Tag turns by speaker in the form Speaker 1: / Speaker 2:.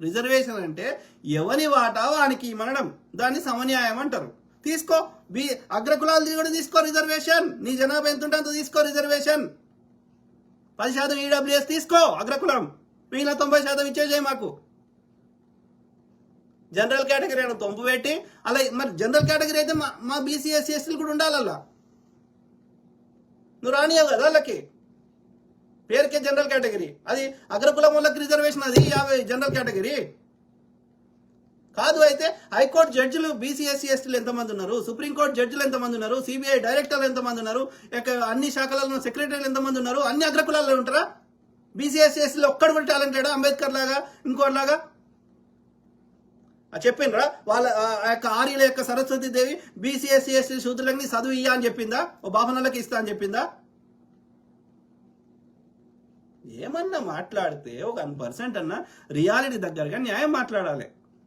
Speaker 1: Reservation అంటే ఎవరి వాటా వానికి ఇవ్వడం, దాన్ని సమన్యాయం అంటారు. తీసుకో, అగ్రకులాలది కూడా తీసుకో రిజర్వేషన్, నీ జనాభా ఎంత ఉంటే అంత తీసుకో రిజర్వేషన్. 10% ఈడబ్ల్యూఎస్ తీసుకో అగ్రకులం, మిగిలిన 90% ఇచ్చేసాయి మాకు. జనరల్ కేటగిరీ అని తొంపు పెట్టి అలా, మరి జనరల్ కేటగిరీ అయితే మా బీసీ ఎస్సీ ఎస్టీలు కూడా ఉండాలి. అలా నువ్వు రానియావు కదా వాళ్ళకి, పేరుకే జనరల్ కేటగిరీ, అది అగ్రకులం వాళ్ళకి రిజర్వేషన్, అది 50 జనరల్ కేటగిరీ కాదు. అయితే హైకోర్టు జడ్జిలు బీసీ ఎస్సీ ఎస్టీలు ఎంతమంది ఉన్నారు, సుప్రీంకోర్టు జడ్జిలు ఎంతమంది ఉన్నారు, సిబిఐ డైరెక్టర్లు ఎంతమంది ఉన్నారు, అన్ని శాఖలలో సెక్రటరీలు ఎంతమంది ఉన్నారు, అన్ని అగ్రకులాల్లో ఉంటారా? బీసీ ఎస్సీ ఎస్టీలు ఒక్కడు కూడా టాలెంటెడా? అంబేద్కర్ లాగా ఇంకోలాగా చెప్పిండ్రా? వాళ్ళ యొక్క ఆర్యుల యొక్క సరస్వతి దేవి బీసీ ఎస్సీ ఎస్టీ శూద్రులకి చదువు ఇయ్యా అని చెప్పిందా? ఓ బాపనలకి ఇస్తా అని చెప్పిందా? ఏమన్నా మాట్లాడితే ఒక 1% అన్నా రియాలిటీ దగ్గరగా న్యాయం మాట్లాడాలి.